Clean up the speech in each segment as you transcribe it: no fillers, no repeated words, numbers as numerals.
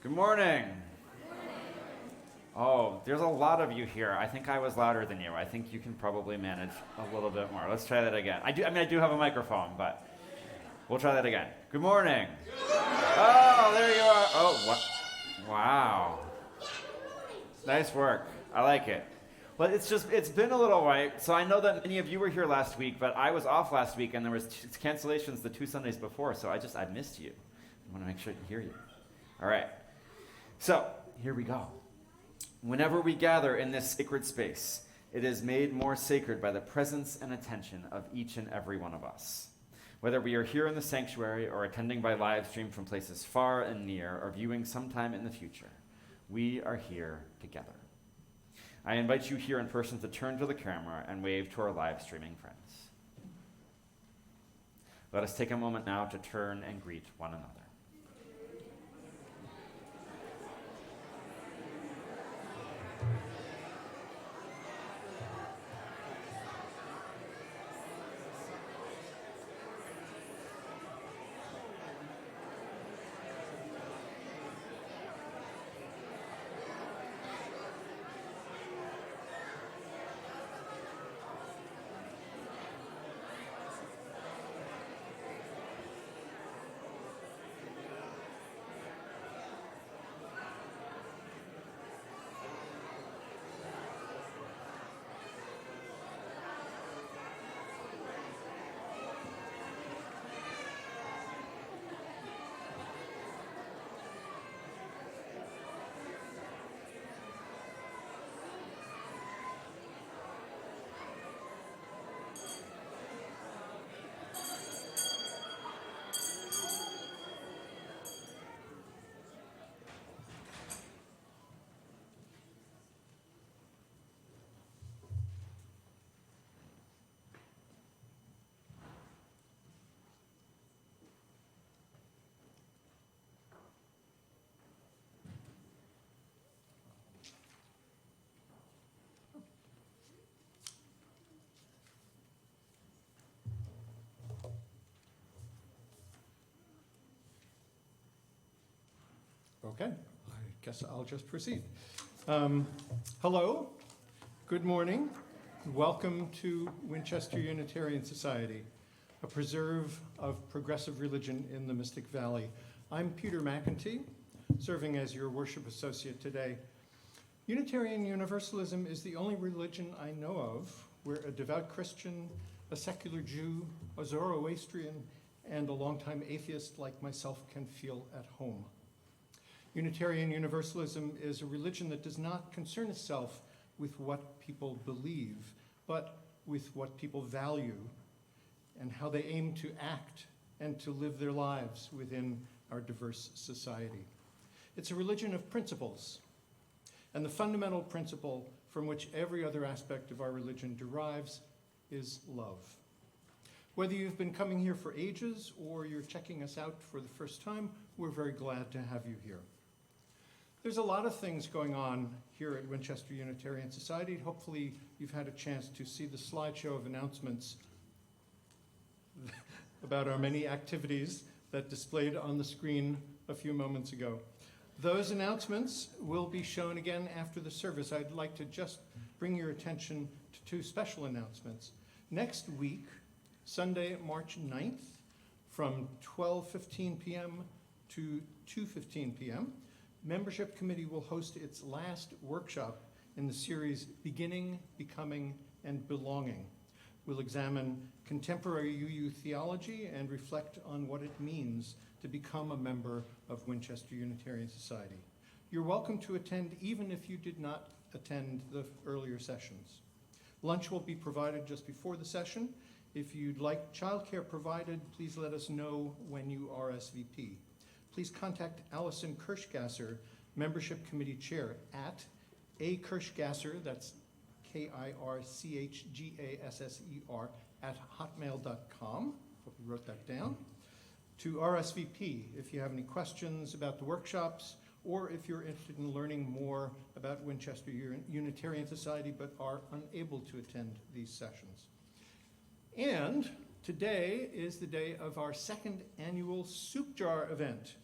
Good morning. Oh, there's a lot of you here. I think I was louder than you. I think you can probably manage a little bit more. Let's try that again. I do have a microphone, but we'll try that again. Good morning. Oh, there you are. Oh, what? Wow. Nice work. I like it. Well, it's been a little while. So I know that many of you were here last week, but I was off last week and there was cancellations the 2 Sundays before, so I missed you. I want to make sure to hear you. All right. So, here we go. Whenever we gather in this sacred space, it is made more sacred by the presence and attention of each and every one of us. Whether we are here in the sanctuary or attending by live stream from places far and near or viewing sometime in the future, we are here together. I invite you here in person to turn to the camera and wave to our live streaming friends. Let us take a moment now to turn and greet one another. Okay, I guess I'll just proceed. Hello, good morning. Welcome to Winchester Unitarian Society, a preserve of progressive religion in the Mystic Valley. I'm Peter McEntee, serving as your worship associate today. Unitarian Universalism is the only religion I know of where a devout Christian, a secular Jew, a Zoroastrian, and a longtime atheist like myself can feel at home. Unitarian Universalism is a religion that does not concern itself with what people believe, but with what people value and how they aim to act and to live their lives within our diverse society. It's a religion of principles, and the fundamental principle from which every other aspect of our religion derives is love. Whether you've been coming here for ages or you're checking us out for the first time, we're very glad to have you here. There's a lot of things going on here at Winchester Unitarian Society. Hopefully you've had a chance to see the slideshow of announcements about our many activities that displayed on the screen a few moments ago. Those announcements will be shown again after the service. I'd like to just bring your attention to 2 special announcements. Next week, Sunday, March 9th, from 12:15 p.m. to 2:15 p.m., Membership Committee will host its last workshop in the series Beginning, Becoming, and Belonging. We'll examine contemporary UU theology and reflect on what it means to become a member of Winchester Unitarian Society. You're welcome to attend even if you did not attend the earlier sessions. Lunch will be provided just before the session. If you'd like childcare provided, please let us know when you RSVP. Please contact Allison Kirschgasser, Membership Committee Chair, at akirschgasser, that's KIRCHGASSER, at hotmail.com. Hope you wrote that down. To RSVP if you have any questions about the workshops or if you're interested in learning more about Winchester Unitarian Society but are unable to attend these sessions. And today is the day of our 2nd annual Soup Jar event.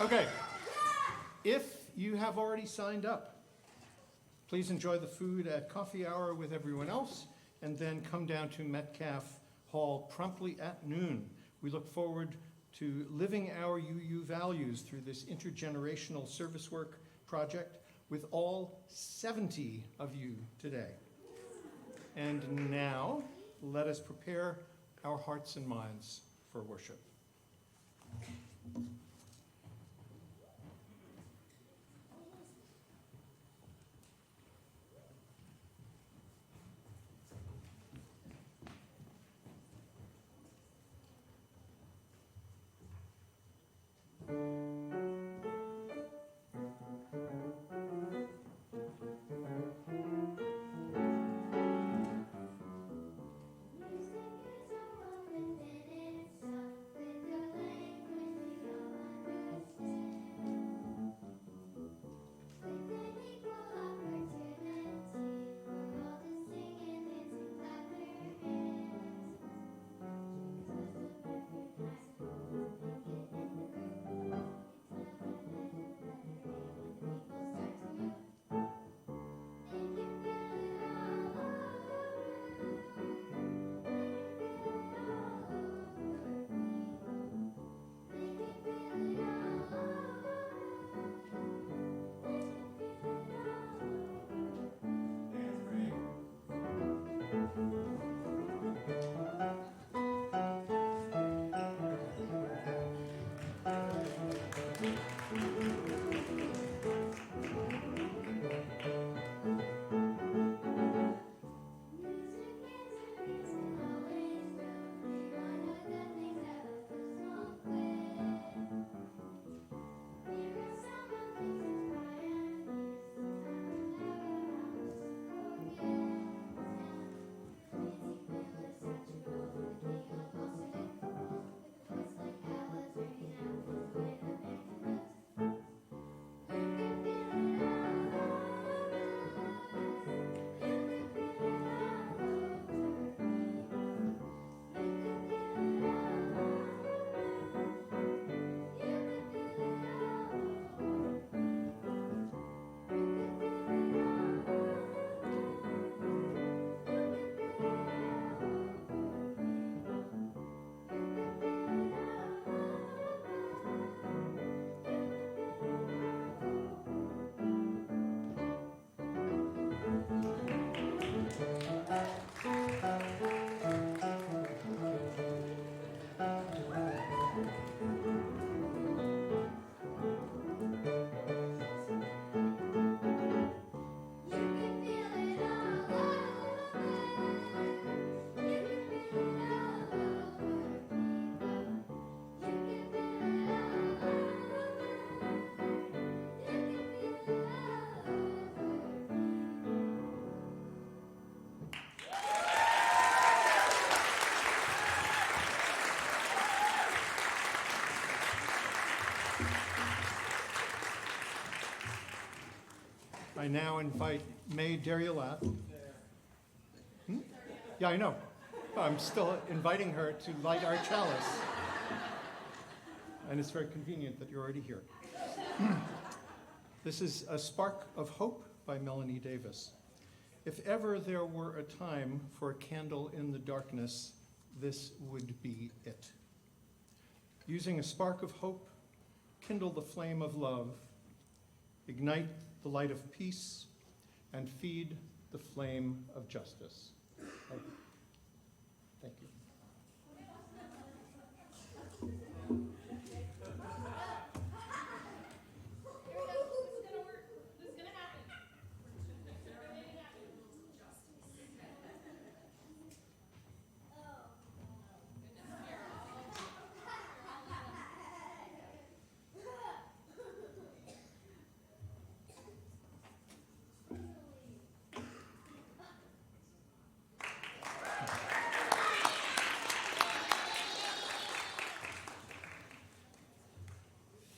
Okay. If you have already signed up, please enjoy the food at coffee hour with everyone else, and then come down to Metcalf Hall promptly at noon. We look forward to living our UU values through this intergenerational service work project with all 70 of you today. And now, let us prepare our hearts and minds for worship. I now invite May Derriolat. Yeah, I know. I'm still inviting her to light our chalice. And it's very convenient that you're already here. This is A Spark of Hope by Melanie Davis. If ever there were a time for a candle in the darkness, this would be it. Using a spark of hope, kindle the flame of love, ignite the light of peace, and feed the flame of justice. Thank you.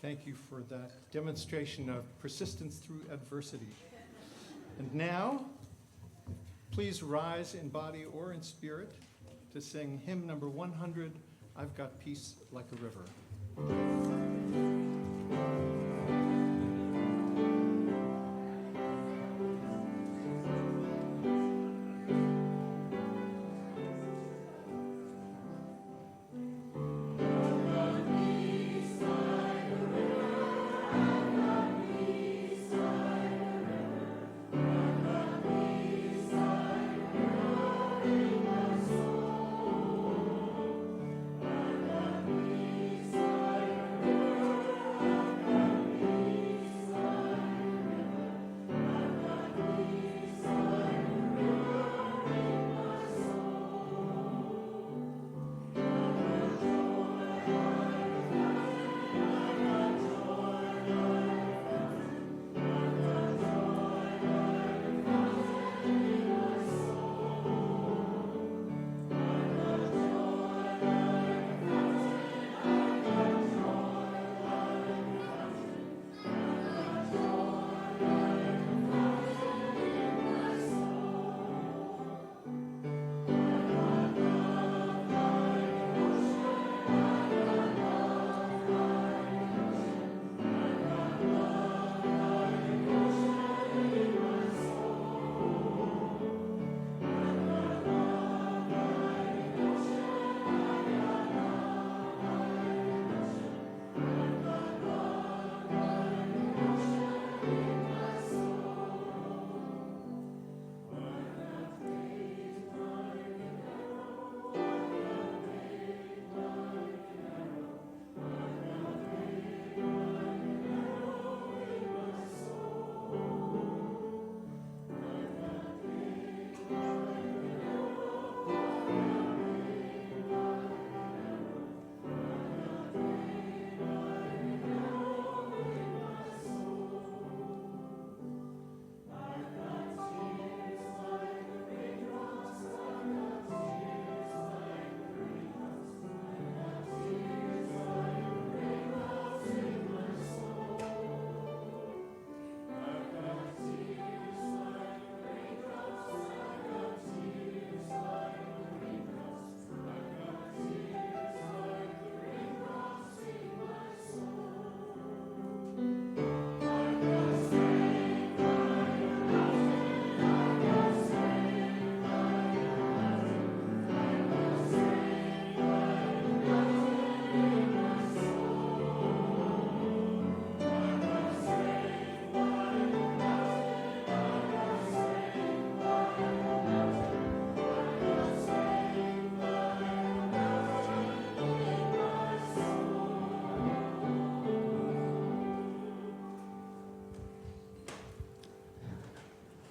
Thank you for that demonstration of persistence through adversity. And now, please rise in body or in spirit to sing hymn number 100, I've Got Peace Like a River.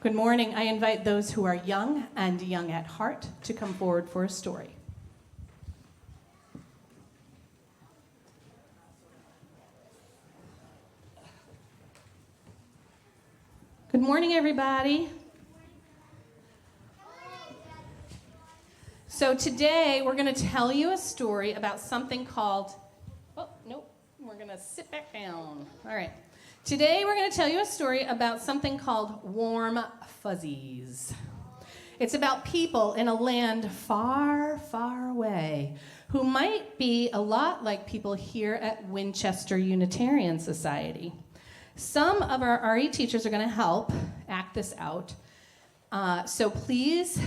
Good morning. I invite those who are young and young at heart to come forward for a story. Good morning, everybody. So today we're going to tell you a story about something called, we're going to sit back down. All right. Today we're going to tell you a story about something called warm fuzzies. It's about people in a land far, far away who might be a lot like people here at Winchester Unitarian Society. Some of our RE teachers are going to help act this out. So please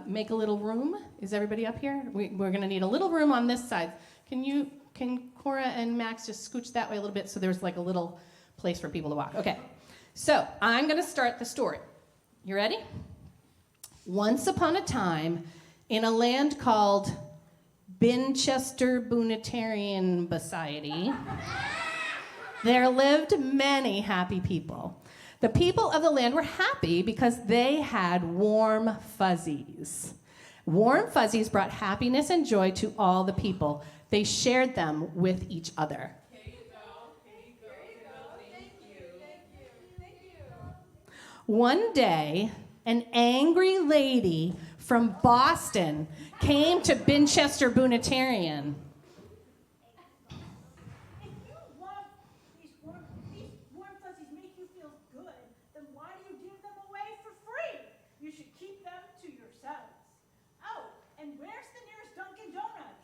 make a little room. Is everybody up here? We're going to need a little room on this side. Can Cora and Max just scooch that way a little bit so there's like a little place for people to walk? Okay. So I'm going to start the story. You ready? Once upon a time, in a land called Binchester Boonitarian Society, there lived many happy people. The people of the land were happy because they had warm fuzzies. Warm fuzzies brought happiness and joy to all the people. They shared them with each other. One day, an angry lady from Boston came to Binchester Boonitarian. If you love these warm fuzzies make you feel good, then why do you give them away for free? You should keep them to yourselves. Oh, and where's the nearest Dunkin' Donuts?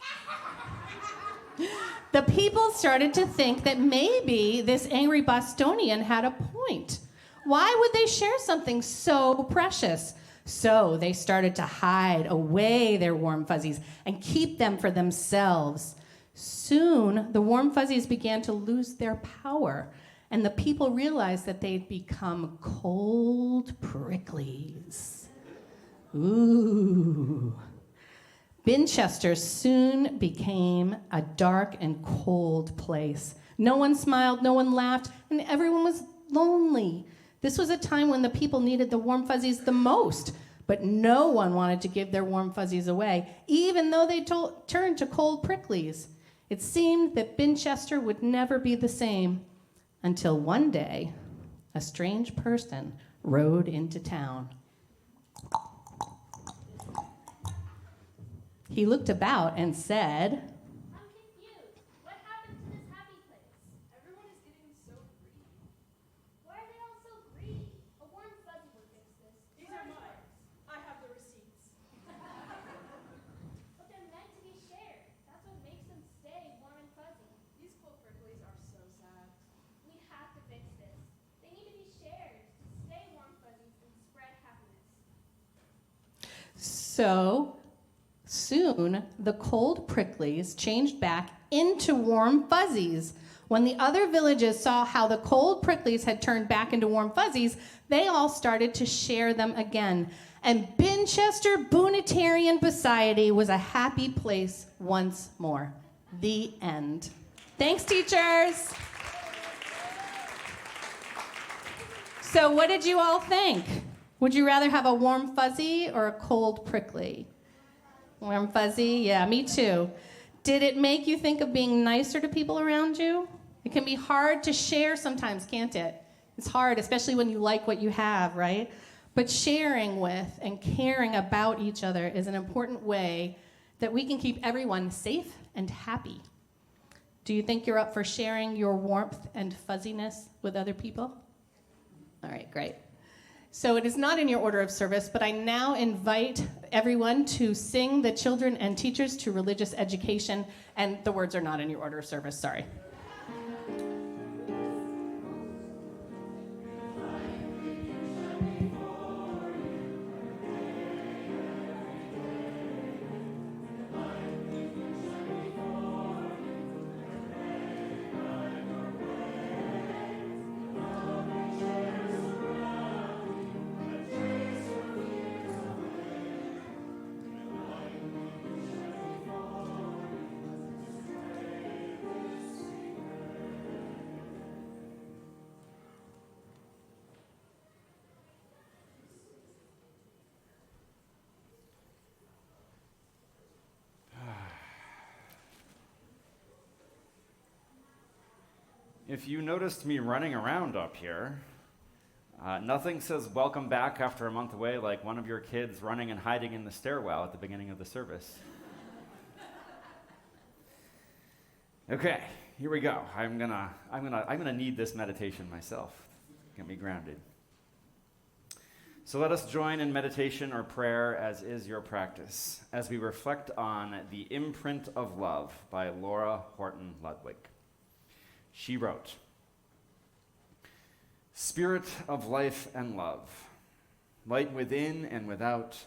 The people started to think that maybe this angry Bostonian had a point. Why would they share something so precious? So they started to hide away their warm fuzzies and keep them for themselves. Soon, the warm fuzzies began to lose their power, and the people realized that they'd become cold pricklies. Ooh. Binchester soon became a dark and cold place. No one smiled, no one laughed, and everyone was lonely. This was a time when the people needed the warm fuzzies the most, but no one wanted to give their warm fuzzies away, even though they turned to cold pricklies. It seemed that Binchester would never be the same until one day, a strange person rode into town. He looked about and said, I'm confused. What happened to this happy place? Everyone is getting so greedy. Why are they all so greedy? A warm fuzzy would fix this. These are mine. I have the receipts. But they're meant to be shared. That's what makes them stay warm and fuzzy. These cold pricklies are so sad. We have to fix this. They need to be shared to stay warm fuzzies and spread happiness. So soon the cold pricklies changed back into warm fuzzies. When the other villages saw how the cold pricklies had turned back into warm fuzzies, they all started to share them again. And Binchester Boonitarian Society was a happy place once more. The end. Thanks, teachers. So what did you all think? Would you rather have a warm fuzzy or a cold prickly? Warm fuzzy? Yeah, me too. Did it make you think of being nicer to people around you? It can be hard to share sometimes, can't it? It's hard, especially when you like what you have, right? But sharing with and caring about each other is an important way that we can keep everyone safe and happy. Do you think you're up for sharing your warmth and fuzziness with other people? All right, great. So it is not in your order of service, but I now invite everyone to sing the children and teachers to religious education, and the words are not in your order of service, sorry. If you noticed me running around up here, nothing says welcome back after a month away like one of your kids running and hiding in the stairwell at the beginning of the service. Okay, here we go. I'm gonna need this meditation myself. Get me grounded. So let us join in meditation or prayer as is your practice, as we reflect on The Imprint of Love by Laura Horton Ludwig. She wrote, "Spirit of life and love, light within and without,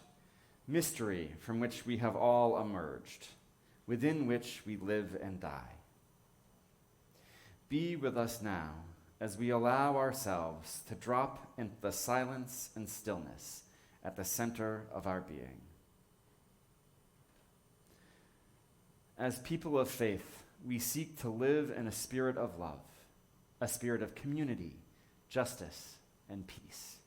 mystery from which we have all emerged, within which we live and die. Be with us now as we allow ourselves to drop into the silence and stillness at the center of our being. As people of faith, we seek to live in a spirit of love, a spirit of community, justice, and peace.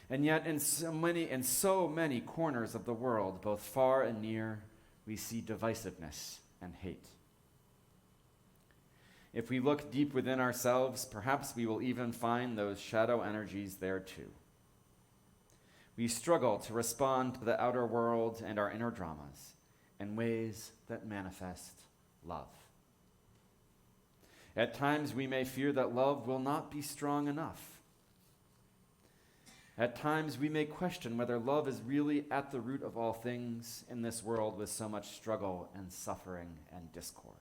And yet in so many corners of the world, both far and near, we see divisiveness and hate. If we look deep within ourselves, perhaps we will even find those shadow energies there too. We struggle to respond to the outer world and our inner dramas in ways that manifest love. At times we may fear that love will not be strong enough. At times we may question whether love is really at the root of all things in this world with so much struggle and suffering and discord.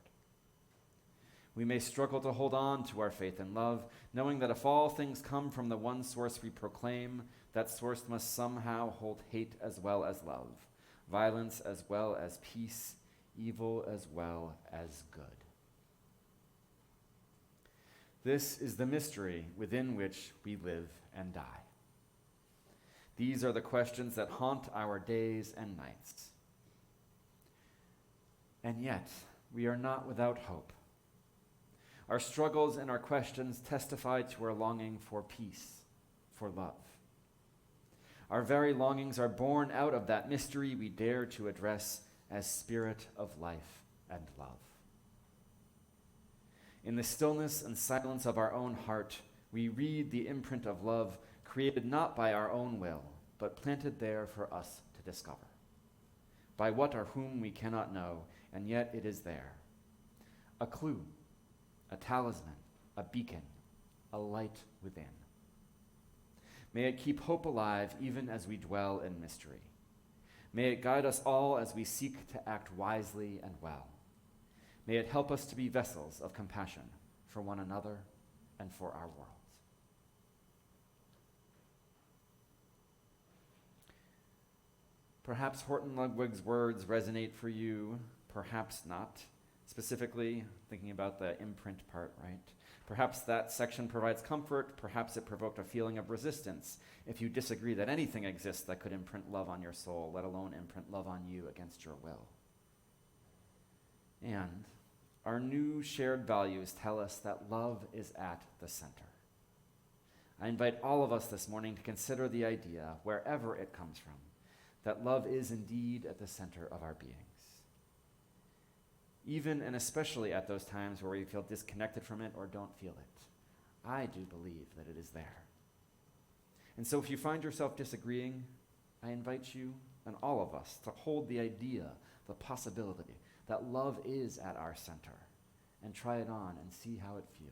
We may struggle to hold on to our faith and love, knowing that if all things come from the one source we proclaim, that source must somehow hold hate as well as love, violence as well as peace, evil as well as good. This is the mystery within which we live and die. These are the questions that haunt our days and nights. And yet, we are not without hope. Our struggles and our questions testify to our longing for peace, for love. Our very longings are born out of that mystery we dare to address as spirit of life and love. In the stillness and silence of our own heart, we read the imprint of love created not by our own will, but planted there for us to discover. By what or whom we cannot know, and yet it is there. A clue, a talisman, a beacon, a light within. May it keep hope alive even as we dwell in mystery. May it guide us all as we seek to act wisely and well. May it help us to be vessels of compassion for one another and for our world. Perhaps Horton Ludwig's words resonate for you, perhaps not. Specifically, thinking about the imprint part, right? Perhaps that section provides comfort, perhaps it provoked a feeling of resistance if you disagree that anything exists that could imprint love on your soul, let alone imprint love on you against your will. And our new shared values tell us that love is at the center. I invite all of us this morning to consider the idea, wherever it comes from, that love is indeed at the center of our beings. Even and especially at those times where we feel disconnected from it or don't feel it. I do believe that it is there. And so if you find yourself disagreeing, I invite you and all of us to hold the idea, the possibility, that love is at our center, and try it on and see how it feels.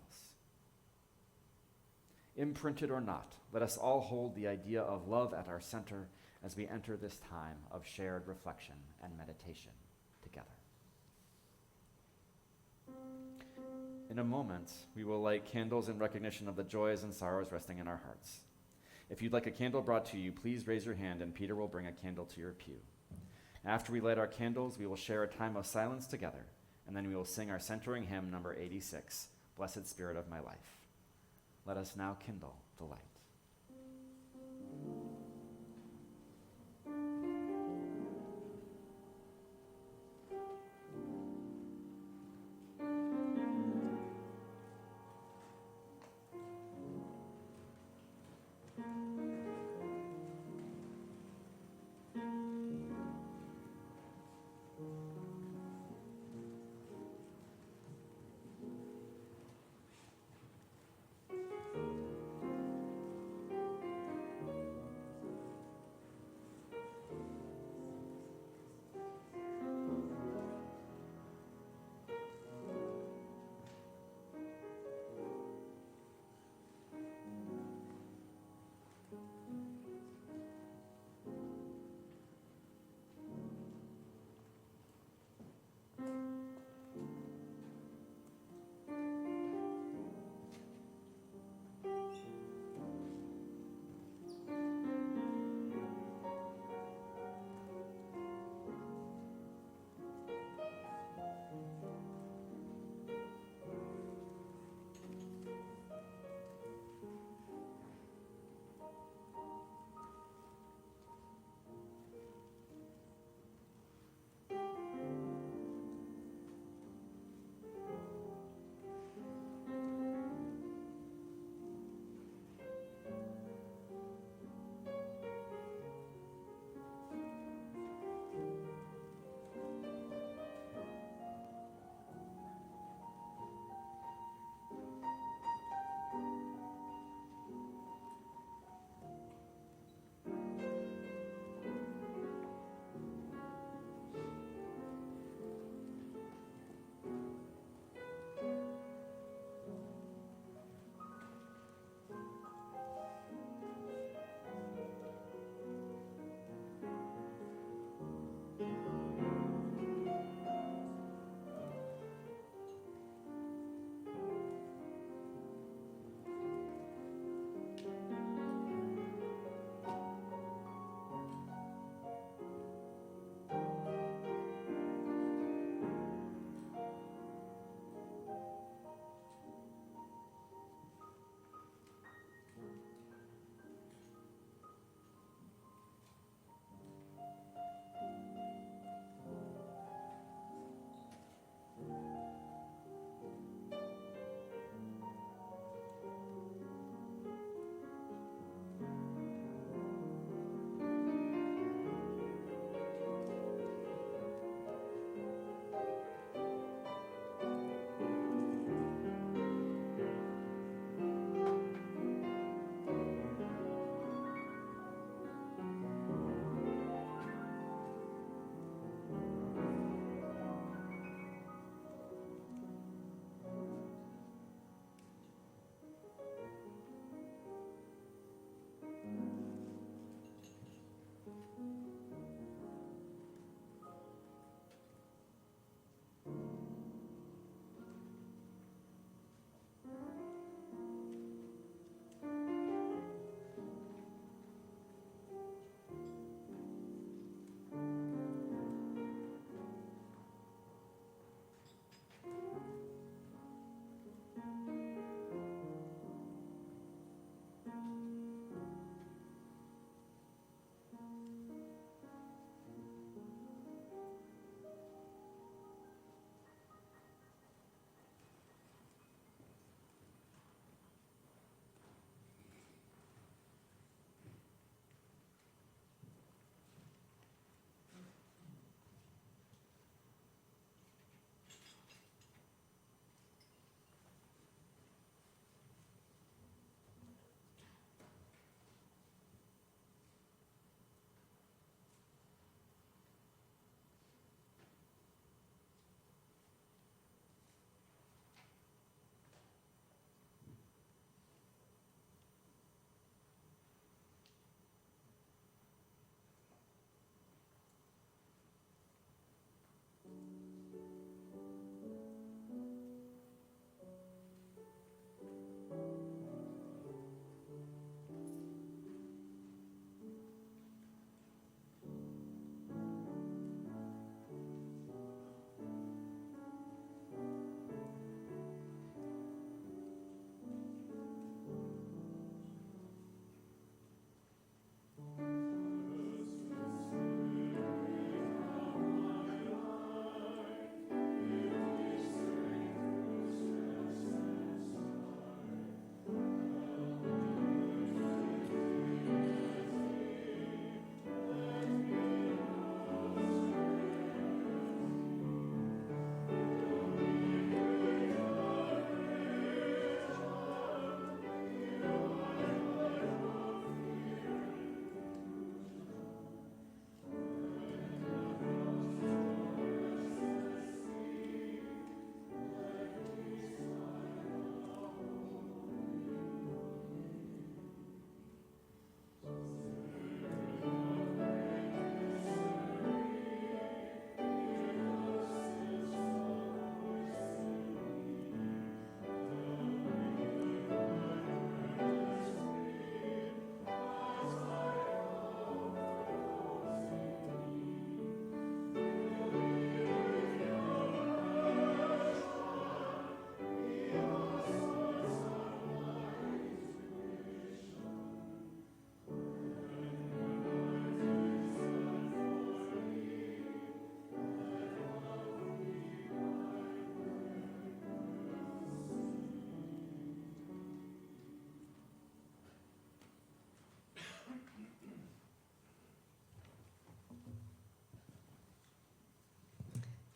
Imprinted or not, let us all hold the idea of love at our center as we enter this time of shared reflection and meditation together. In a moment, we will light candles in recognition of the joys and sorrows resting in our hearts. If you'd like a candle brought to you, please raise your hand and Peter will bring a candle to your pew. After we light our candles, we will share a time of silence together, and then we will sing our centering hymn, number 86, Blessed Spirit of My Life. Let us now kindle the light.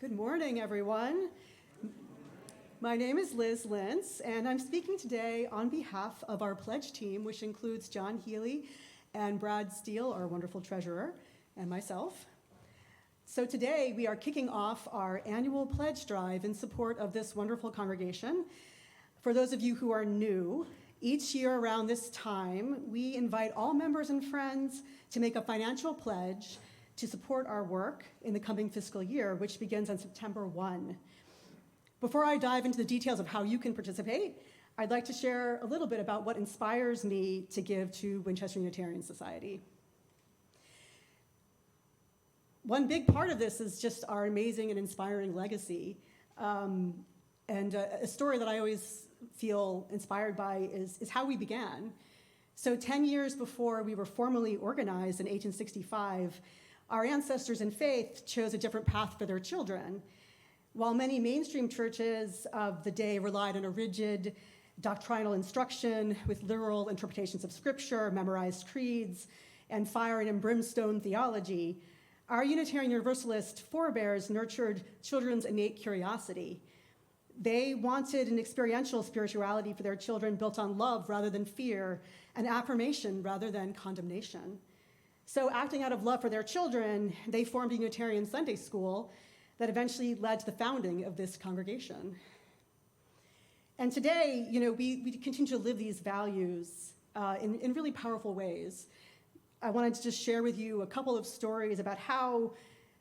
Good morning, everyone. My name is Liz Lentz, and I'm speaking today on behalf of our pledge team, which includes John Healy and Brad Steele, our wonderful treasurer, and myself. So today we are kicking off our annual pledge drive in support of this wonderful congregation. For those of you who are new, each year around this time, we invite all members and friends to make a financial pledge to support our work in the coming fiscal year, which begins on September 1. Before I dive into the details of how you can participate, I'd like to share a little bit about what inspires me to give to Winchester Unitarian Society. One big part of this is just our amazing and inspiring legacy. And a story that I always feel inspired by is how we began. So 10 years before we were formally organized in 1865, our ancestors in faith chose a different path for their children. While many mainstream churches of the day relied on a rigid doctrinal instruction with literal interpretations of scripture, memorized creeds, and fire and brimstone theology, our Unitarian Universalist forebears nurtured children's innate curiosity. They wanted an experiential spirituality for their children built on love rather than fear, and affirmation rather than condemnation. So, acting out of love for their children, they formed a Unitarian Sunday school that eventually led to the founding of this congregation. And today, we continue to live these values in really powerful ways. I wanted to just share with you a couple of stories about how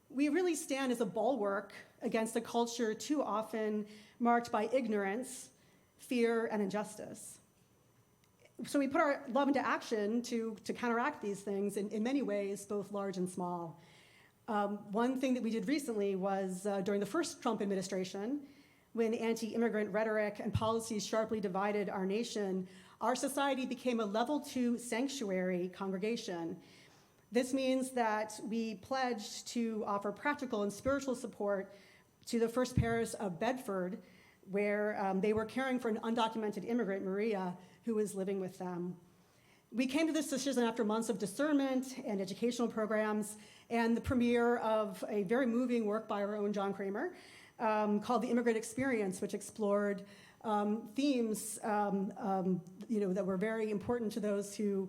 we really stand as a bulwark against a culture too often marked by ignorance, fear, and injustice. So we put our love into action to counteract these things in many ways, both large and small. One thing that we did recently was during the first Trump administration, when anti-immigrant rhetoric and policies sharply divided our nation, our society became a level 2 sanctuary congregation. This means that we pledged to offer practical and spiritual support to the First Parish of Bedford, where they were caring for an undocumented immigrant, Maria, who was living with them. We came to this decision after months of discernment and educational programs and the premiere of a very moving work by our own John Kramer called The Immigrant Experience, which explored themes that were very important to those who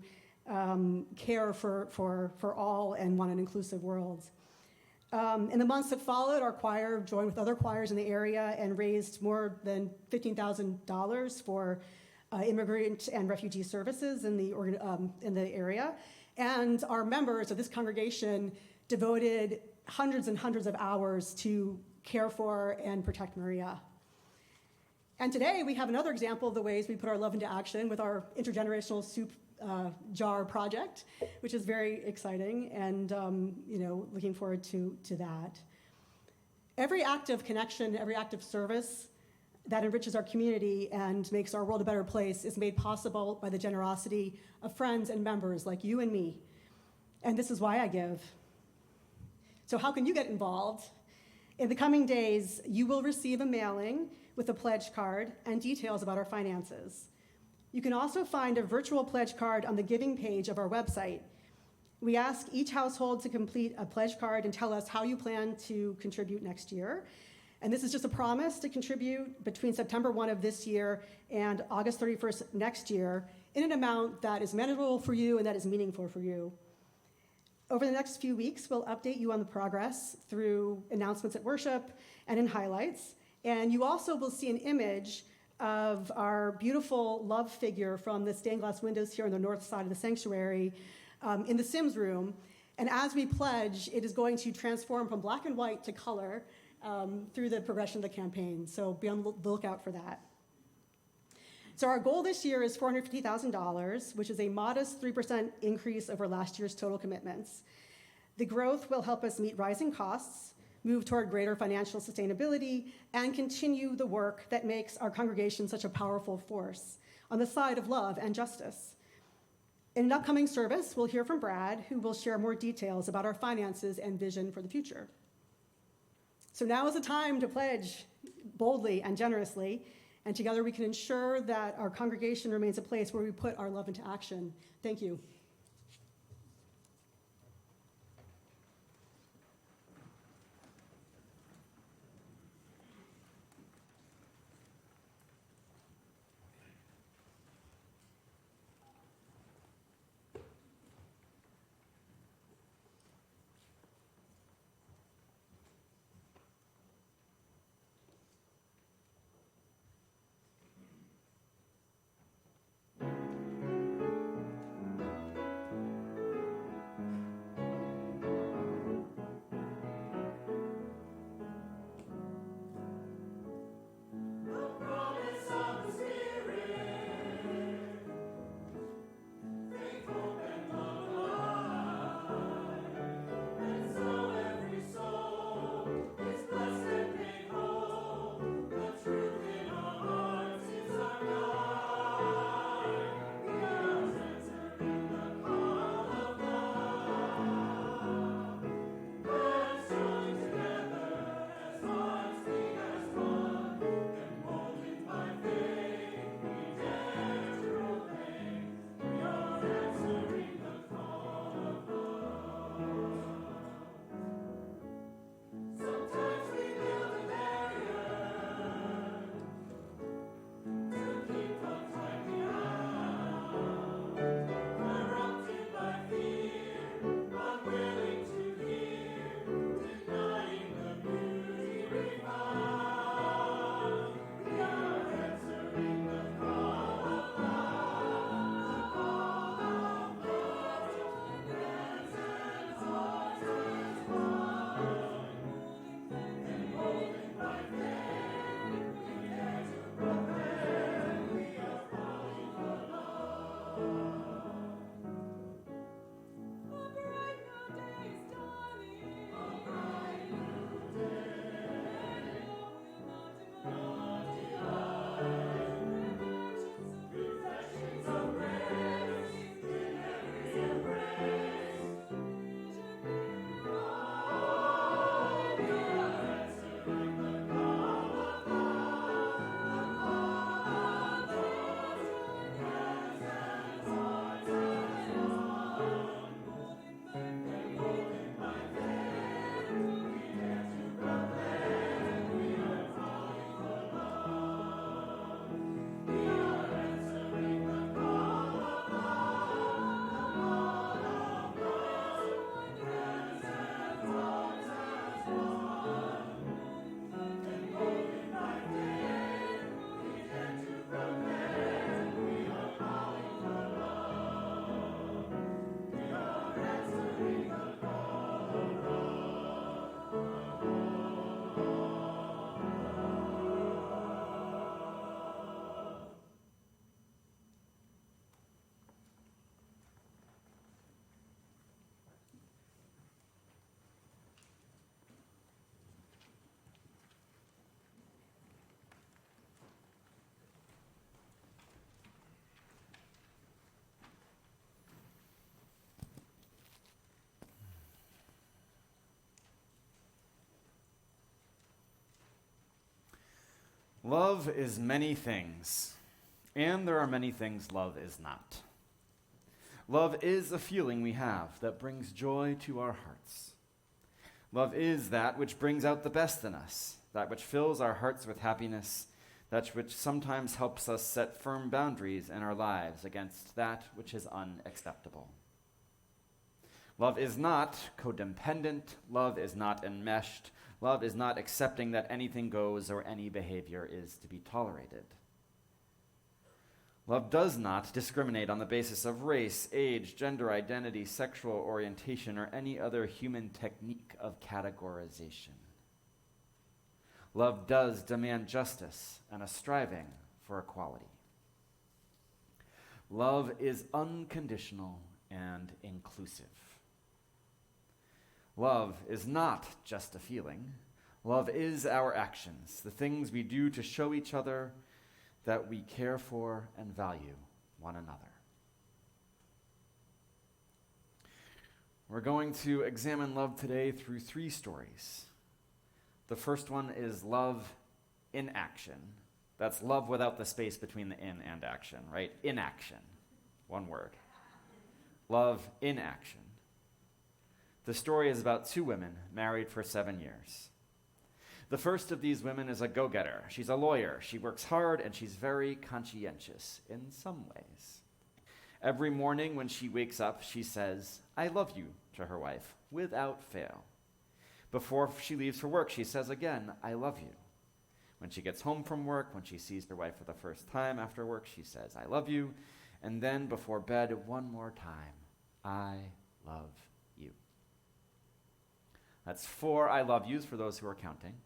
care for all and want an inclusive world. In the months that followed, our choir joined with other choirs in the area and raised more than $15,000 for immigrant and refugee services in the area. And our members of this congregation devoted hundreds and hundreds of hours to care for and protect Maria. And today we have another example of the ways we put our love into action with our intergenerational soup jar project, which is very exciting, and looking forward to that. Every act of connection, every act of service that enriches our community and makes our world a better place is made possible by the generosity of friends and members like you and me. And this is why I give. So how can you get involved? In the coming days, you will receive a mailing with a pledge card and details about our finances. You can also find a virtual pledge card on the giving page of our website. We ask each household to complete a pledge card and tell us how you plan to contribute next year. And this is just a promise to contribute between September 1 of this year and August 31st next year in an amount that is manageable for you and that is meaningful for you. Over the next few weeks, we'll update you on the progress through announcements at worship and in highlights. And you also will see an image of our beautiful love figure from the stained glass windows here on the north side of the sanctuary in the Sims room. And as we pledge, it is going to transform from black and white to color through the progression of the campaign. So be on the lookout for that. So our goal this year is $450,000, which is a modest 3% increase over last year's total commitments. The growth will help us meet rising costs, move toward greater financial sustainability, and continue the work that makes our congregation such a powerful force on the side of love and justice. In an upcoming service, we'll hear from Brad, who will share more details about our finances and vision for the future. So now is the time to pledge boldly and generously, and together we can ensure that our congregation remains a place where we put our love into action. Thank you. Love is many things, and there are many things love is not. Love is a feeling we have that brings joy to our hearts. Love is that which brings out the best in us, that which fills our hearts with happiness, that which sometimes helps us set firm boundaries in our lives against that which is unacceptable. Love is not codependent. Love is not enmeshed. Love is not accepting that anything goes or any behavior is to be tolerated. Love does not discriminate on the basis of race, age, gender identity, sexual orientation, or any other human technique of categorization. Love does demand justice and a striving for equality. Love is unconditional and inclusive. Love is not just a feeling. Love is our actions, the things we do to show each other that we care for and value one another. We're going to examine love today through 3 stories. The first one is love in action. That's love without the space between the in and action, right? Inaction, one word. Love in action. The story is about 2 women married for 7 years. The first of these women is a go-getter. She's a lawyer. She works hard, and she's very conscientious in some ways. Every morning when she wakes up, she says, "I love you," to her wife, without fail. Before she leaves for work, she says again, "I love you." When she gets home from work, when she sees her wife for the first time after work, she says, "I love you." And then before bed, one more time, "I love you." That's 4 I love yous for those who are counting.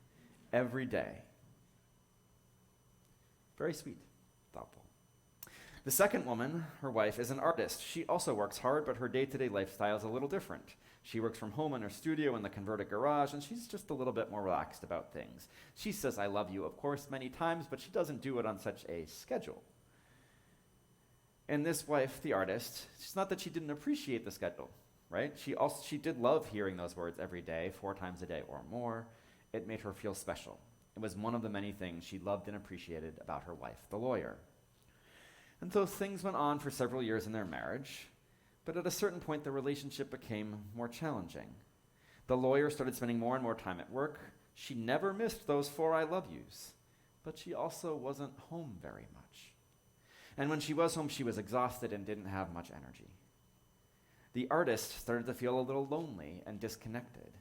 Every day. Very sweet, thoughtful. The second woman, her wife, is an artist. She also works hard, but her day-to-day lifestyle is a little different. She works from home in her studio in the converted garage, and she's just a little bit more relaxed about things. She says, "I love you," of course, many times, but she doesn't do it on such a schedule. And this wife, the artist, it's not that she didn't appreciate the schedule, right? She did love hearing those words every day, 4 times a day or more. It made her feel special. It was one of the many things she loved and appreciated about her wife, the lawyer. And so things went on for several years in their marriage, but at a certain point, the relationship became more challenging. The lawyer started spending more and more time at work. She never missed those 4 I love yous, but she also wasn't home very much. And when she was home, she was exhausted and didn't have much energy. The artist started to feel a little lonely and disconnected.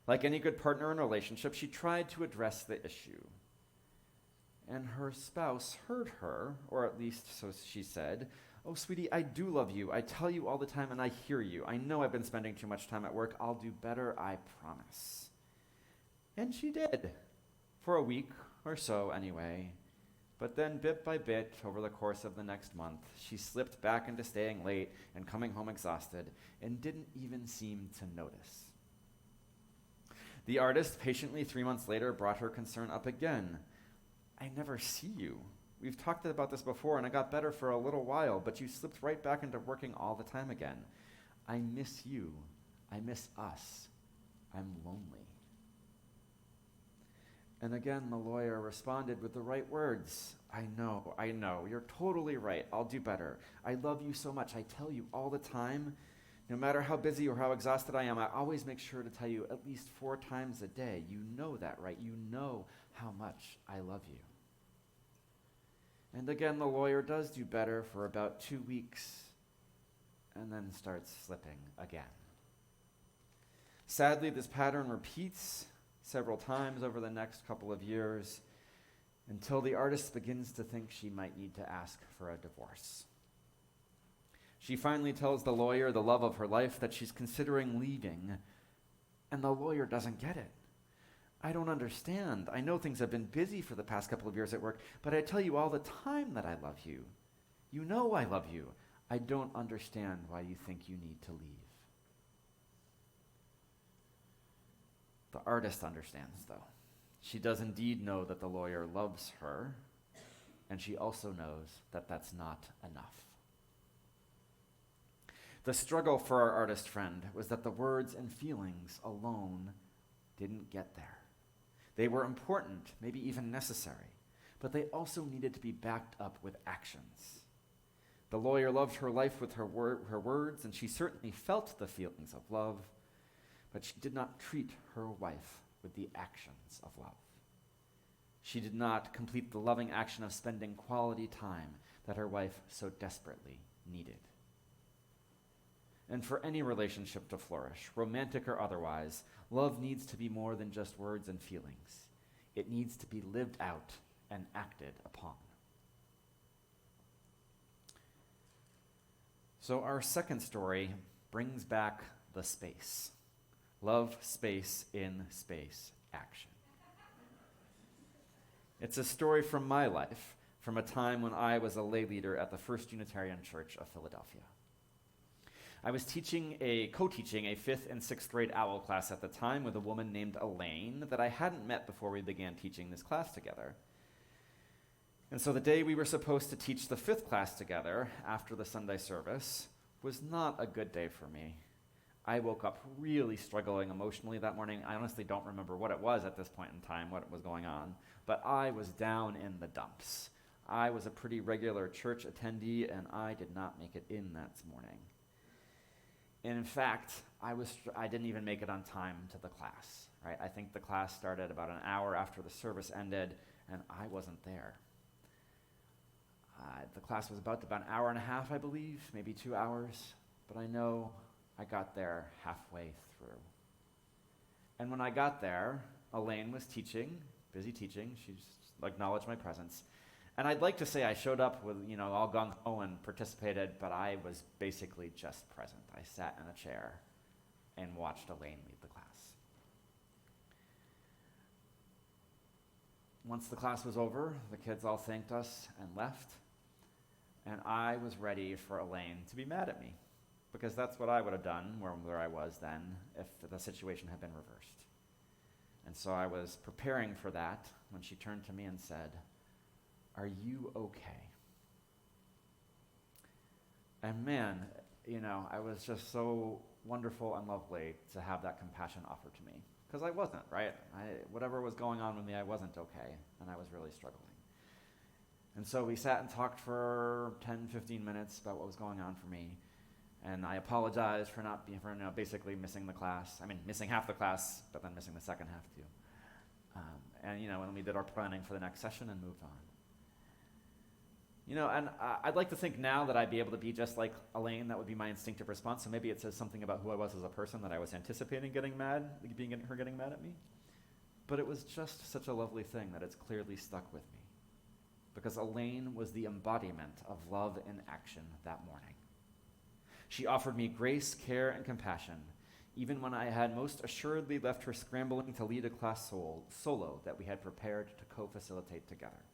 Like any good partner in a relationship, she tried to address the issue. And her spouse heard her, or at least so she said, "Oh, sweetie, I do love you. I tell you all the time and I hear you. I know I've been spending too much time at work. I'll do better, I promise." And she did, for a week or so anyway. But then bit by bit, over the course of the next month, she slipped back into staying late and coming home exhausted and didn't even seem to notice. The artist, patiently 3 months later, brought her concern up again. "I never see you. We've talked about this before, and I got better for a little while, but you slipped right back into working all the time again. I miss you. I miss us. I'm lonely." And again, the lawyer responded with the right words. I know. You're totally right. I'll do better. I love you so much. I tell you all the time. No matter how busy or how exhausted I am, I always make sure to tell you at least 4 times a day. You know that, right? You know how much I love you." And again, the lawyer does do better for about 2 weeks and then starts slipping again. Sadly, this pattern repeats several times over the next couple of years until the artist begins to think she might need to ask for a divorce. She finally tells the lawyer, the love of her life, that she's considering leaving, and the lawyer doesn't get it. "I don't understand. I know things have been busy for the past couple of years at work, but I tell you all the time that I love you. You know I love you. I don't understand why you think you need to leave." The artist understands, though. She does indeed know that the lawyer loves her, and she also knows that that's not enough. The struggle for our artist friend was that the words and feelings alone didn't get there. They were important, maybe even necessary, but they also needed to be backed up with actions. The lawyer loved her life with her words, and she certainly felt the feelings of love, but she did not treat her wife with the actions of love. She did not complete the loving action of spending quality time that her wife so desperately needed. And for any relationship to flourish, romantic or otherwise, love needs to be more than just words and feelings. It needs to be lived out and acted upon. So our second story brings back the space. Love, space, in space, action. It's a story from my life, from a time when I was a lay leader at the First Unitarian Church of Philadelphia. I was co-teaching a 5th and 6th grade OWL class at the time with a woman named Elaine that I hadn't met before we began teaching this class together. And so the day we were supposed to teach the 5th class together after the Sunday service was not a good day for me. I woke up really struggling emotionally that morning. I honestly don't remember what it was at this point in time, what was going on, but I was down in the dumps. I was a pretty regular church attendee, and I did not make it in that morning. And in fact, I didn't even make it on time to the class, right? I think the class started about an hour after the service ended, and I wasn't there. The class was about an hour and a half, I believe, maybe 2 hours, but I know I got there halfway through. And when I got there, Elaine was teaching, busy teaching. She just acknowledged my presence. And I'd like to say I showed up with, all gung-ho and participated, but I was basically just present. I sat in a chair and watched Elaine lead the class. Once the class was over, the kids all thanked us and left, and I was ready for Elaine to be mad at me, because that's what I would have done where I was then if the situation had been reversed. And so I was preparing for that when she turned to me and said, "Are you okay?" And man, I was just so wonderful and lovely to have that compassion offered to me, because I wasn't, right? Whatever was going on with me, I wasn't okay, and I was really struggling. And so we sat and talked for 10, 15 minutes about what was going on for me. And I apologized for basically missing the class. I mean, missing half the class, but then missing the second half too. And we did our planning for the next session and moved on. I'd like to think now that I'd be able to be just like Elaine. That would be my instinctive response. So maybe it says something about who I was as a person, that I was anticipating getting mad at me. But it was just such a lovely thing that it's clearly stuck with me. Because Elaine was the embodiment of love in action that morning. She offered me grace, care, and compassion, even when I had most assuredly left her scrambling to lead a class solo that we had prepared to co-facilitate together.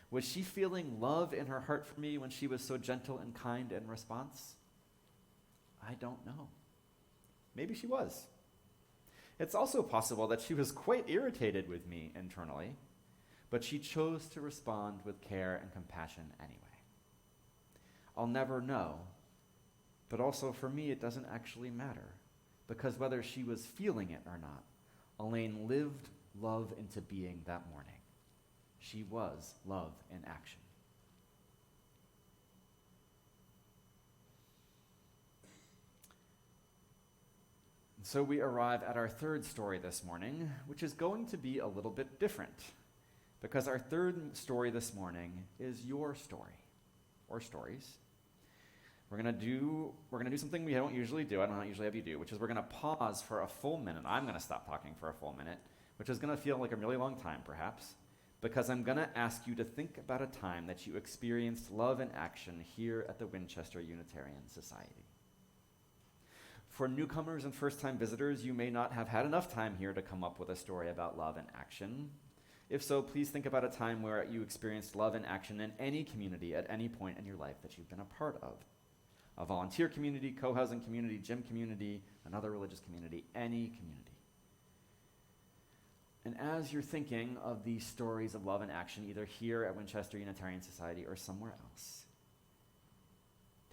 Was she feeling love in her heart for me when she was so gentle and kind in response? I don't know. Maybe she was. It's also possible that she was quite irritated with me internally, but she chose to respond with care and compassion anyway. I'll never know, but also for me it doesn't actually matter, because whether she was feeling it or not, Elaine lived love into being that morning. She was love in action. And so we arrive at our third story this morning, which is going to be a little bit different, because our third story this morning is your story, or stories. We're gonna do something we don't usually do. I don't usually have you do, which is we're gonna pause for a full minute. I'm gonna stop talking for a full minute, which is gonna feel like a really long time, perhaps, because I'm gonna ask you to think about a time that you experienced love in action here at the Winchester Unitarian Society. For newcomers and first-time visitors, you may not have had enough time here to come up with a story about love in action. If so, please think about a time where you experienced love in action in any community at any point in your life that you've been a part of. A volunteer community, co-housing community, gym community, another religious community, any community. And as you're thinking of these stories of love in action, either here at Winchester Unitarian Society or somewhere else,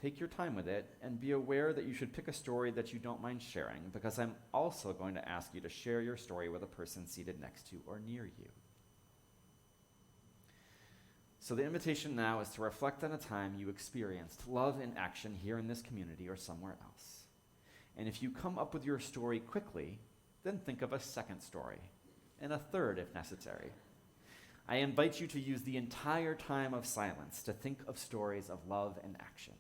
Take your time with it and be aware that you should pick a story that you don't mind sharing, because I'm also going to ask you to share your story with a person seated next to or near you. So the invitation now is to reflect on a time you experienced love in action here in this community or somewhere else. And if you come up with your story quickly, then think of a second story, and a third if necessary. I invite you to use the entire time of silence to think of stories of love and action.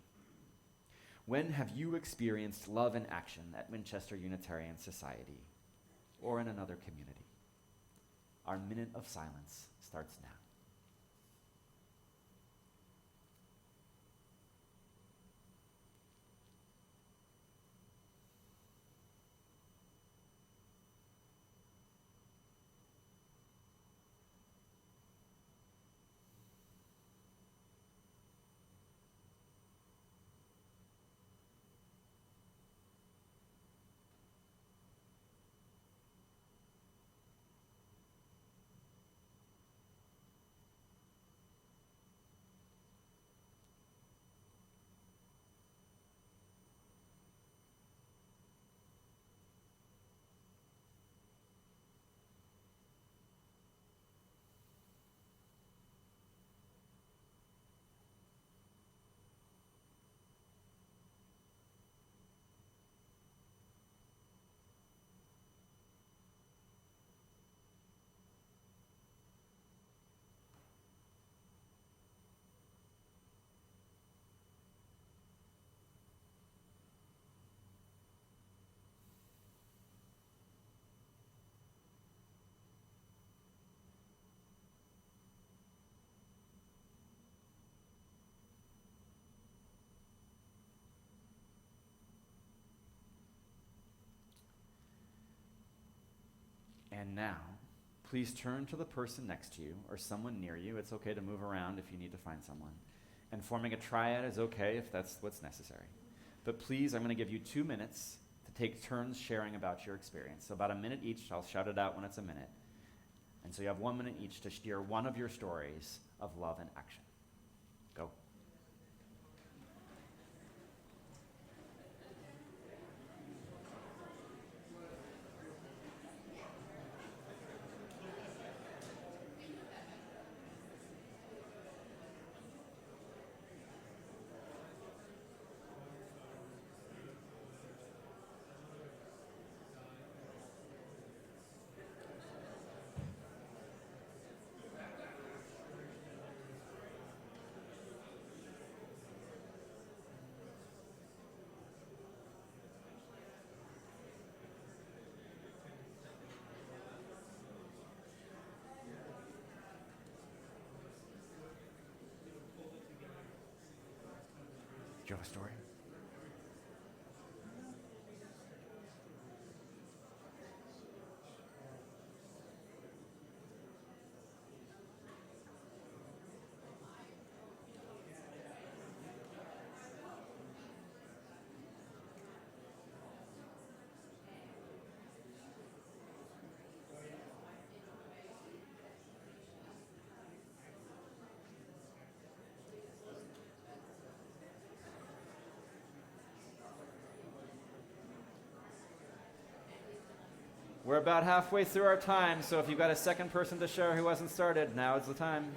When have you experienced love and action at Winchester Unitarian Society or in another community? Our minute of silence starts now. And now, please turn to the person next to you or someone near you. It's okay to move around if you need to find someone. And forming a triad is okay if that's what's necessary. But please, I'm going to give you 2 minutes to take turns sharing about your experience. So about a minute each. I'll shout it out when it's a minute. And so you have 1 minute each to share one of your stories of love and action. Go. Do you have a story? We're about halfway through our time, so if you've got a second person to share who hasn't started, now is the time.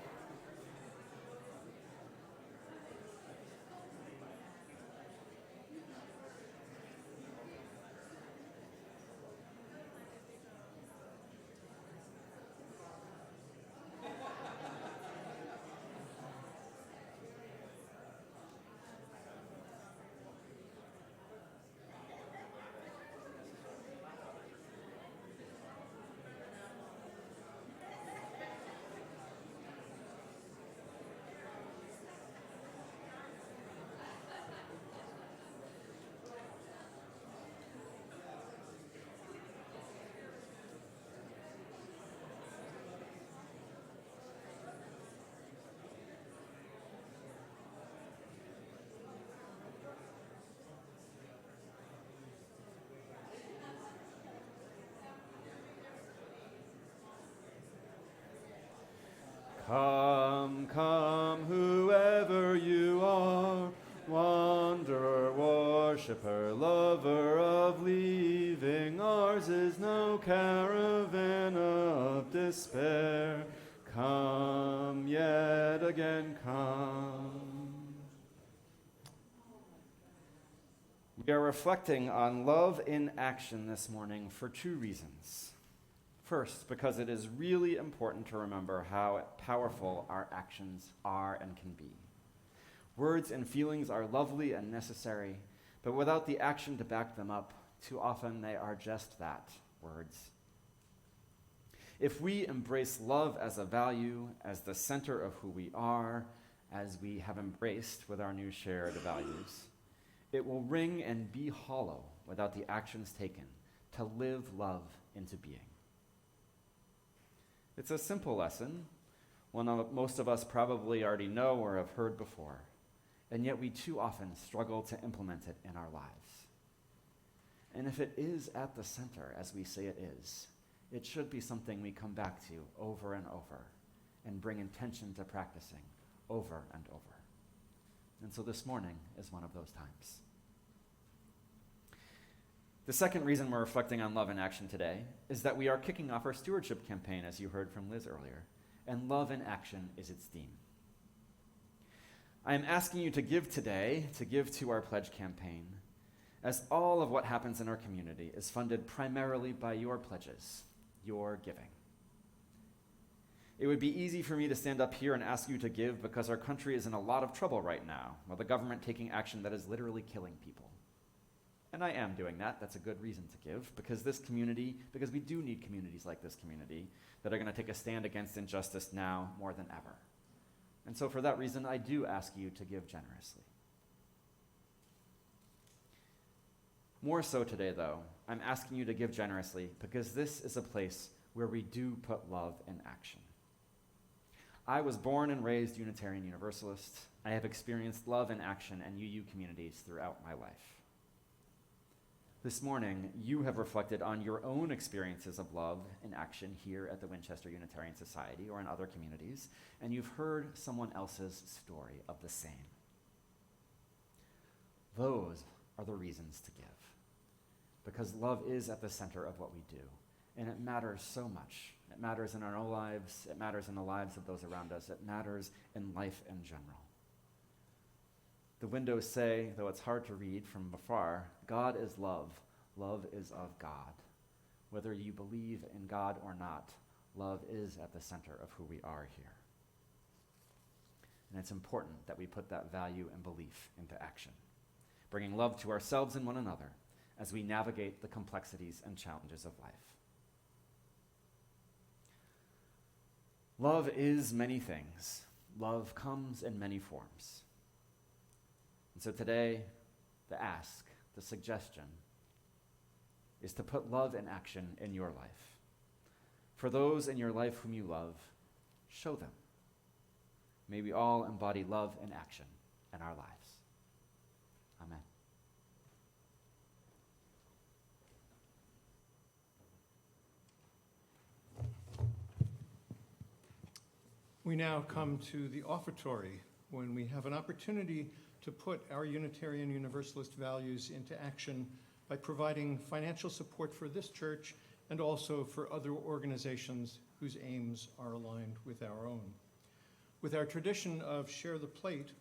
ours is no caravan of despair. Come yet again, come. We are reflecting on love in action this morning for two reasons. First, because it is really important to remember how powerful our actions are and can be. Words and feelings are lovely and necessary, but without the action to back them up, too often they are just that, words. If we embrace love as a value, as the center of who we are, as we have embraced with our new shared values, it will ring and be hollow without the actions taken to live love into being. It's a simple lesson, one that most of us probably already know or have heard before, and yet we too often struggle to implement it in our lives. And if it is at the center, as we say it is, it should be something we come back to over and over and bring intention to practicing over and over. And so this morning is one of those times. The second reason we're reflecting on love in action today is that we are kicking off our stewardship campaign, as you heard from Liz earlier, and love in action is its theme. I am asking you to give today, to give to our pledge campaign, as all of what happens in our community is funded primarily by your pledges, your giving. It would be easy for me to stand up here and ask you to give because our country is in a lot of trouble right now, with the government taking action that is literally killing people. And I am doing that. That's a good reason to give, because we do need communities like this community that are going to take a stand against injustice now more than ever. And so for that reason, I do ask you to give generously. More so today, though, I'm asking you to give generously because this is a place where we do put love in action. I was born and raised Unitarian Universalist. I have experienced love in action and UU communities throughout my life. This morning, you have reflected on your own experiences of love in action here at the Winchester Unitarian Society or in other communities, and you've heard someone else's story of the same. Those are the reasons to give, because love is at the center of what we do, and it matters so much. It matters in our own lives, it matters in the lives of those around us, it matters in life in general. The windows say, though it's hard to read from afar, God is love. Love is of God. Whether you believe in God or not, love is at the center of who we are here. And it's important that we put that value and belief into action, bringing love to ourselves and one another as we navigate the complexities and challenges of life. Love is many things. Love comes in many forms. And so today, the ask, the suggestion, is to put love in action in your life. For those in your life whom you love, show them. May we all embody love in action in our lives. Amen. We now come to the offertory, when we have an opportunity to put our Unitarian Universalist values into action by providing financial support for this church and also for other organizations whose aims are aligned with our own. With our tradition of Share the Plate,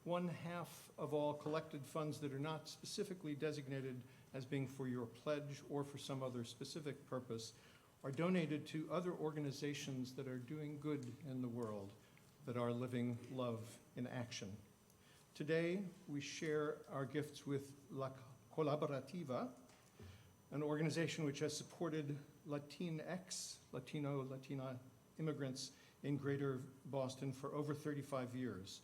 1/2 of all collected funds that are not specifically designated as being for your pledge or for some other specific purpose are donated to other organizations that are doing good in the world, that are living love in action. Today, we share our gifts with La Colaborativa, an organization which has supported Latinx, Latina immigrants in Greater Boston for over 35 years.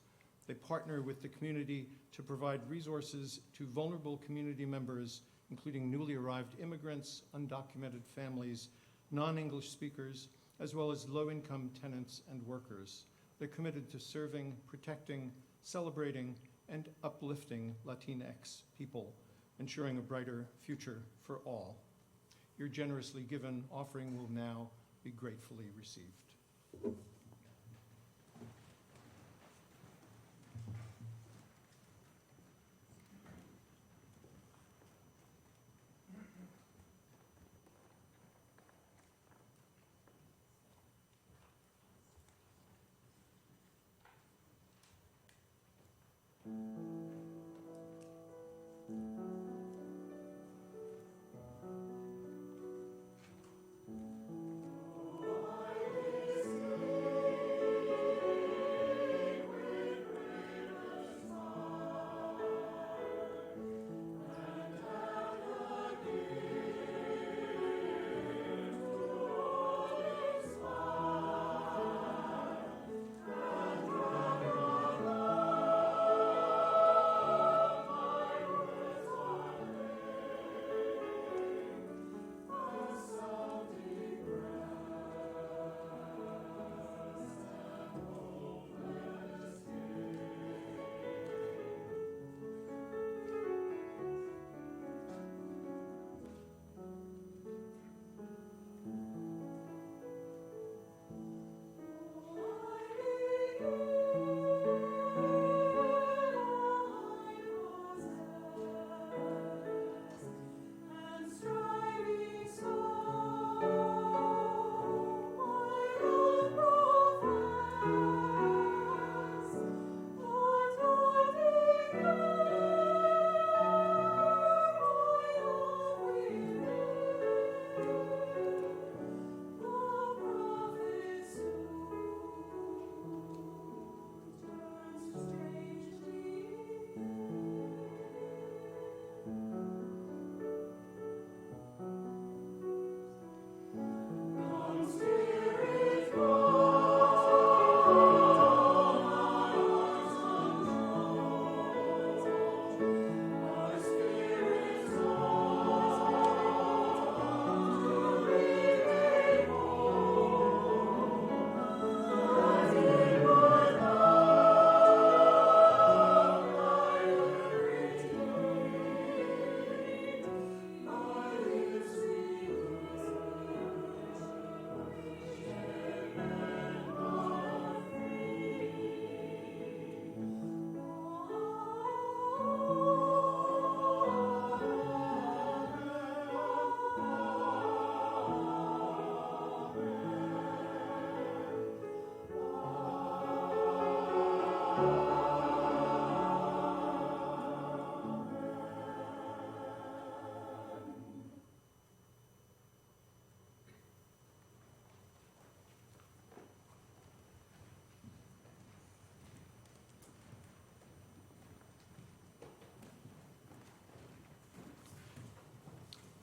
They partner with the community to provide resources to vulnerable community members, including newly arrived immigrants, undocumented families, non-English speakers, as well as low-income tenants and workers. They're committed to serving, protecting, celebrating, and uplifting Latinx people, ensuring a brighter future for all. Your generously given offering will now be gratefully received.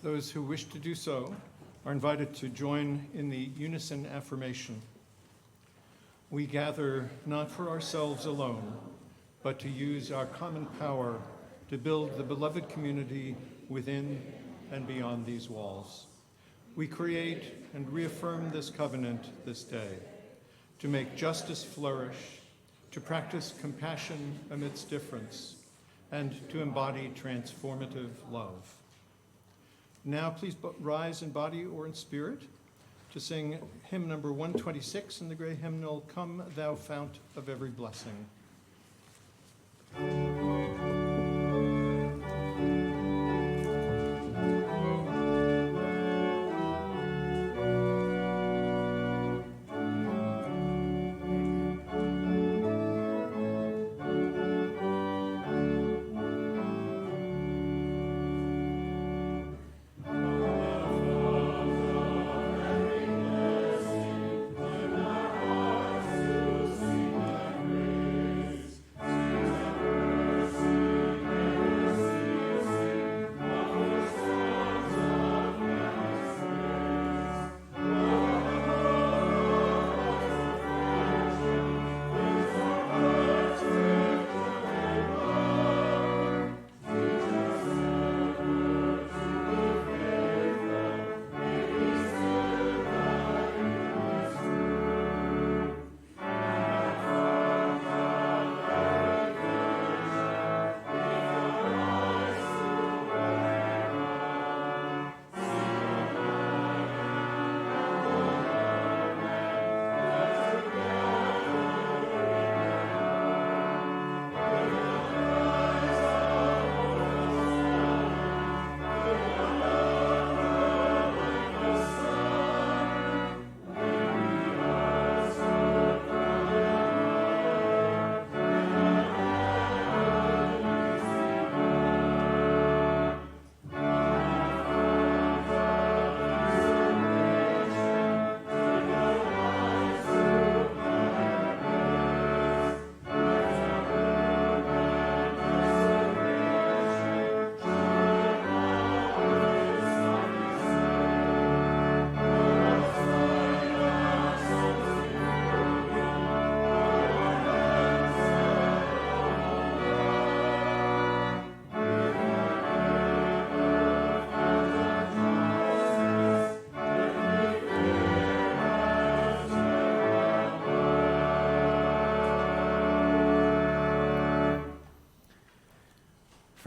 Those who wish to do so are invited to join in the unison affirmation. We gather not for ourselves alone, but to use our common power to build the beloved community within and beyond these walls. We create and reaffirm this covenant this day to make justice flourish, to practice compassion amidst difference, and to embody transformative love. Now please rise in body or in spirit to sing hymn number 126 in the gray hymnal, Come Thou Fount of Every Blessing.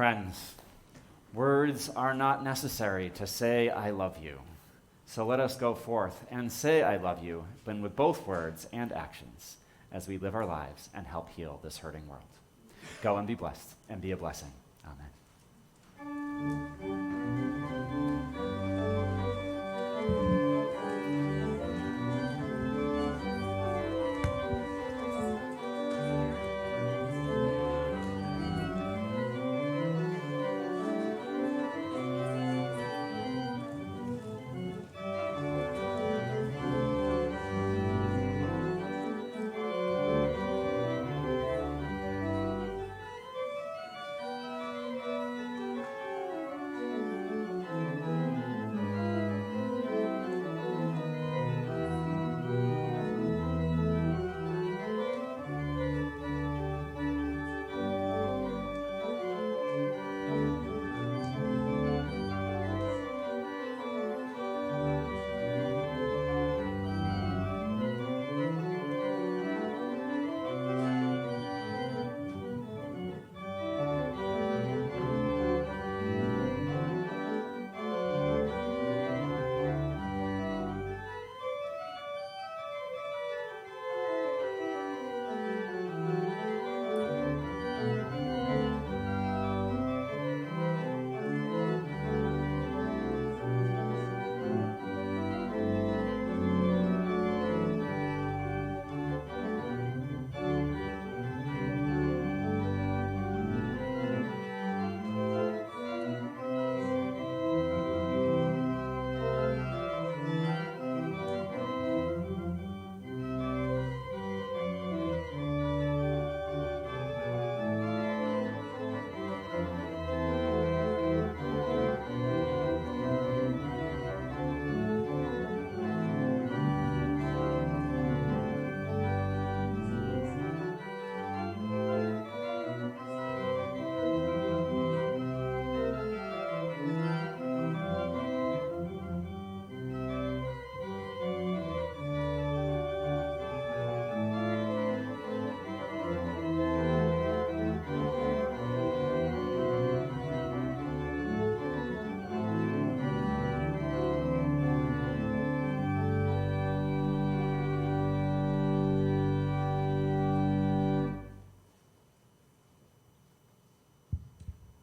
Friends, words are not necessary to say I love you. So let us go forth and say I love you, but with both words and actions, as we live our lives and help heal this hurting world. Go and be blessed and be a blessing. Amen.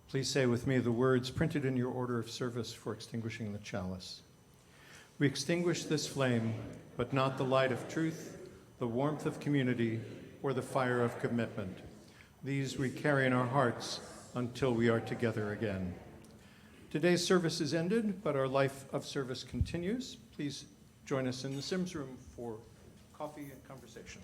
Please say with me the words printed in your order of service for extinguishing the chalice. We extinguish this flame, but not the light of truth, the warmth of community, or the fire of commitment. These we carry in our hearts until we are together again. Today's service is ended, but our life of service continues. Please join us in the Sims room for coffee and conversation.